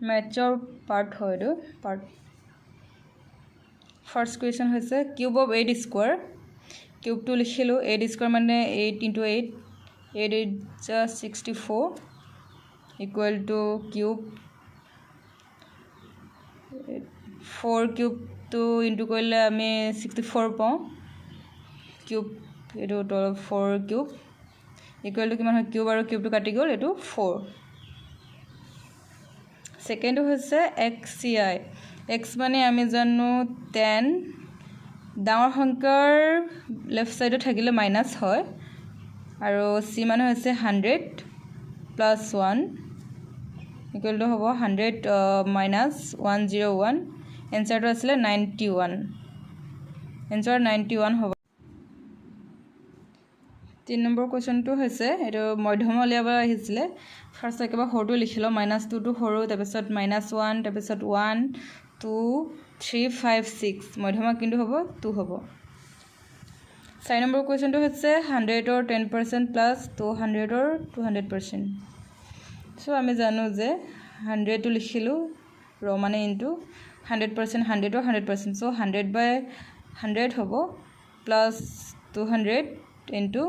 মেথছৰ part হয় এইটো part first question হৈছে কিউব অফ 8 স্কোৱাৰ কিউবটো লিখিলোঁ 8 স্কোৱাৰ মানে 8 × 8 8 8 = 64 ইকুৱেল টু কিউব 4 কিউবটো ইনটু কৰিলে আমি 64 পাওঁ কিউব এইটো 4 কিউব ইকুৱেল টু কিমান হয় কিউব আৰু কিউবটো কাটি গ'ল এইটো 4 সেকেন্ডটো হৈছে xci x মানে আমি জানো 10 ডাঙৰ সংখ্যাৰ লেফট সাইডত থাকিলে মাইনাস হয় আৰু c মানে হৈছে 100 প্লাস 1 ইকুৱেল টু হ'ব 100 মাইনাস 101 এনসাৰটো আছিল 91 এনসাৰ 91 হ'ব 3 নম্বৰ কোৱেশ্চনটো হৈছে এটো মধ্যম উলিয়াব আহিছিলে ফাৰ্স্ট একেবাৰে সৰুটো লিখিলো -2 টো সৰু তাৰ পিছত -1 তাৰ পিছত 1 2 3 5 6 মধ্যমা কিন্তু হ'ব 2 হ'ব 4 নম্বৰ কোৱেশ্চনটো হৈছে 100 ৰ 10% প্লাস 200 ৰ 200% সো আমি জানো যে 100 টো লিখিলো ৰ মানে ইনটু 100% 100 ৰ 100% সো 100/100 হ'ব প্লাস 200 ইনটু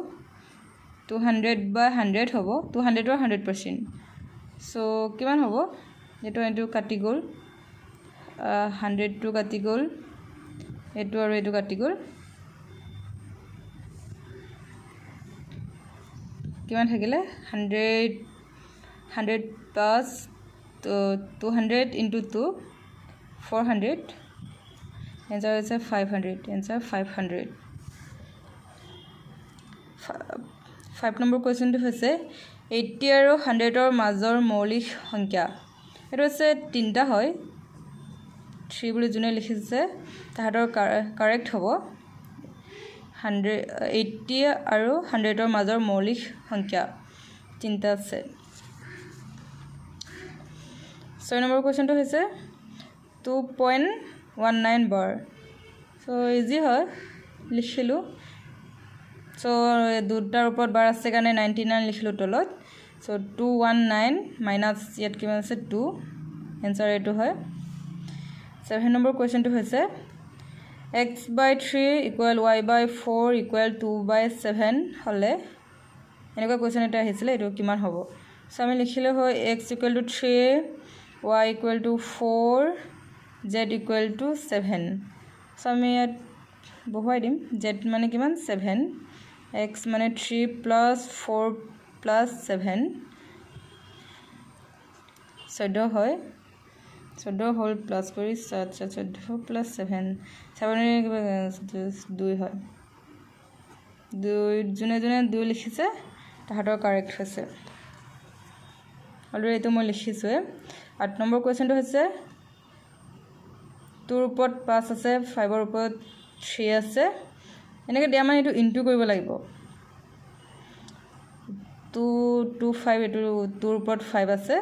200/100 হ'ব 200 ৰ 100% সো কিমান হ'ব এটো এটো কাটি গল 100 টো কাটি গল এটো আৰু এটো কাটি গল কিমান থাকিলে 100 প্লাস 200 ইনটু 2 400 এনসার হৈছে 500 এনসার 500 5 নম্বৰ কোৱেশ্চনটো হৈছে 80 আৰু 100 ৰ মাজৰ মৌলিক সংখ্যা এটো হৈছে তিনটা হয় 3 বুলি জুনে লিখিছে তাহাতৰ কাৰেক্ট হ'ব 80 আৰু 100 ৰ মাজৰ মৌলিক সংখ্যা তিনটা আছে 6 নম্বৰ কোৱেশ্চনটো হৈছে 2.19 bar সো ইজি হয় লিখিলো সো দুটাৰ ওপৰত বাৰ আছে কাৰণে 99 লিখিলো তলত সো 219 মাইনাস ইয়াত কিমান আছে 2 এনসাৰ এটো হয় 7 নম্বৰ কোৱেশ্চনটো হৈছে x/3 = y/4 = 2/7 হলে এনেকুৱা কোৱেশ্চন এটা আহিছিলে এটো কিমান হ'ব সো আমি লিখিলে হয় x = 3 y = 4 z = 7 সো আমি ইয়াত বহুৱাই দিম z মানে কিমান 7 x মানে 3 plus 4 plus 7 14 হয় 14 হোল প্লাস কৰি 14 plus 7 2 হয় 2 জুনে জুনে 2 লিখিছে তাহাতৰ কাৰেক্ট হৈছে অলৰেডি এটো মই লিখিছো 8 নম্বৰ কোৱেশ্চনটো হৈছে 2 ৰ ওপৰত 5 আছে 5 ৰ ওপৰত 3 আছে এনেকৈ দিয়া মানে এটো ইনটু কৰিব লাগিব 2 2 5 এটো 2 ৰ ওপৰত 5 আছে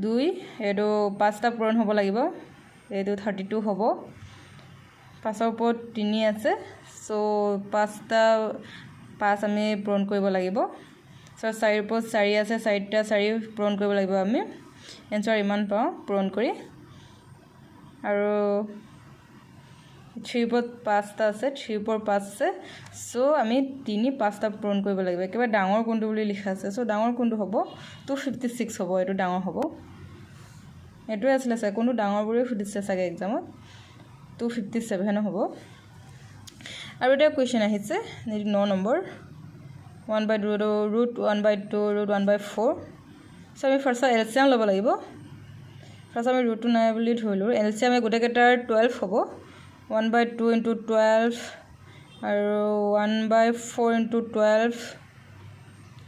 2 এটো 5টা পূৰণ হ'ব লাগিব এটো 32 হ'ব 5 ৰ ওপৰত 3 আছে সো 5টা 5 আমি পূৰণ কৰিব লাগিব সো 4 ৰ ওপৰত 4 আছে 4টা 4 পূৰণ কৰিব লাগিব আমি এনসাৰ ইমান পাওঁ পূৰণ কৰি আৰু 3 ওপৰত 5টা আছে 3 ওপৰত 5 আছে সো আমি 3 5টা পূৰণ কৰিব লাগিব একেবাৰে ডাঙৰ কোনটো বুলি লিখা আছে সো ডাঙৰ কোনটো হ'ব 256 হ'ব এটো ডাঙৰ হ'ব এটো আছিল কোনটো ডাঙৰ বুলি সুধিছে সাগে এক্সামত 257 হ'ব আৰু এটা কোৱেশ্চন আহিছে 9 নম্বৰ 1/2 √1/2 √1/4 সো আমি ফাৰ্স্ট এলচিয়াম ল'ব লাগিব ফাৰ্স্ট আমি √2 নাই বুলি ধৰিলো এলচিয়াম গোটেকেটাৰ 12 হ'ব 1/2 * 12 আৰু 1/4 * 12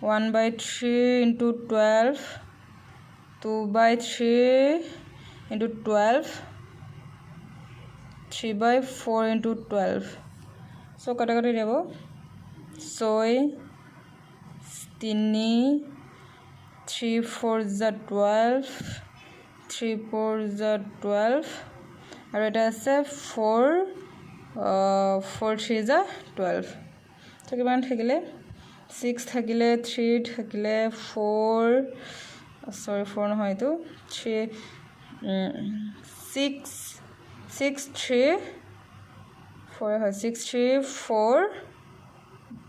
1/3 * 12 2/3 * 12 3/4 * 12 সো কাটাকাটি যাব 6 3 3 4 = 12 3 4 = 12 আৰু এটা আছে 4 4 3 = 12 তো কিমান থাকিলে 6 থাকিলে 3 থাকিলে 4 সৰি 4 নহয় এইটো 3 6 6 3 4 হয় 6 3 4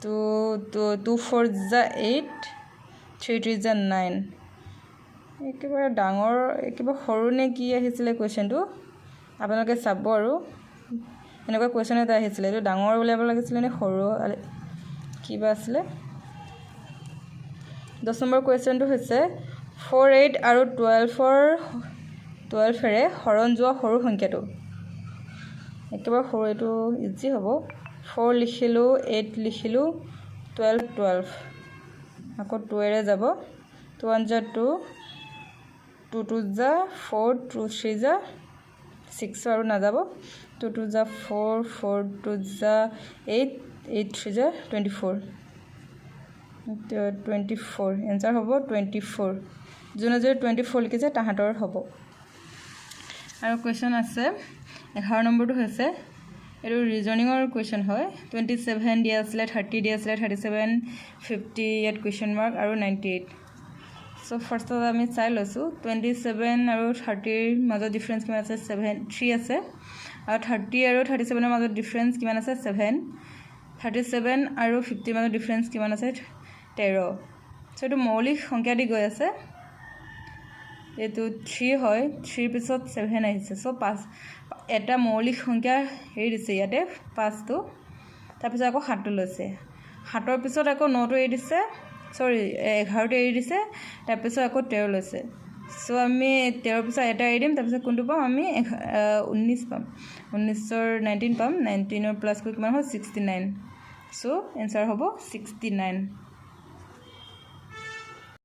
2 4 যা 8 3 3 যা 9 একেবাৰে ডাঙৰ একেবাৰে সৰু নে কি আহিছিলে কোৱেশ্চনটো আপোনালোকে চাব আৰু এনেকুৱা কোৱেশ্চন এটা আহিছিলে এইটো ডাঙৰ উলিয়াব লাগিছিলে নে সৰু কিবা আছিলে 10 নম্বৰ কোৱেশ্চনটো হৈছে 4 8 আৰু 12 এৰে হৰণ যোৱা সৰু সংখ্যাটো একেবাৰে সৰু এইটো ইজি হ'ব 4 লিখিলোঁ 8 লিখিলোঁ 12 আকৌ 2 এৰে যাব 2 1 যা 2 2 2 যা 4 2 3 যা 6 আৰু নাযাব 2 2 যা 4 4 2 যা 8 8 3 যা 24 এনসাৰ হ'ব 24 যোনে যদি 24 লিখিছে তাহাঁতৰ হ'ব আৰু কুৱেশ্যন আছে 11 নম্বৰটো হৈছে এইটো ৰিজনিঙৰ কুৱেশ্যন হয় 27 দিয়া আছিলে 30 দিয়া আছিলে 37 50 ইয়াত কুৱেশ্যন মাৰ্ক আৰু 98 সো ফাৰ্ষ্টত আমি চাই লৈছোঁ 27 আৰু 30ৰ মাজত ডিফাৰেন্স কিমান আছে 3 আছে আৰু 30 আৰু 37ৰ মাজত ডিফাৰেন্স কিমান আছে 7 37 আৰু 50ৰ মাজত ডিফাৰেন্স কিমান আছে 13 সো এইটো মৌলিক সংখ্যা দি গৈ আছে এইটো 3 হয় 3 পিছত 7 আহিছে সো 5 এটা মৌলিক সংখ্যা হেৰি দিছে ইয়াতে 5টো তাৰপিছত আকৌ 7টো লৈছে 7ৰ পিছত আকৌ 9টো এৰি দিছে সৰি 11টো এৰি দিছে তাৰপিছত আকৌ 13 লৈছে সো আমি 13ৰ পিছত এটা এৰি দিম তাৰপিছত কোনটো পাম আমি 19 পাম 19ৰ 19 পাম 19ৰ প্লাস কৰি কিমান হয় 69 সো এনসাৰ হ'ব 69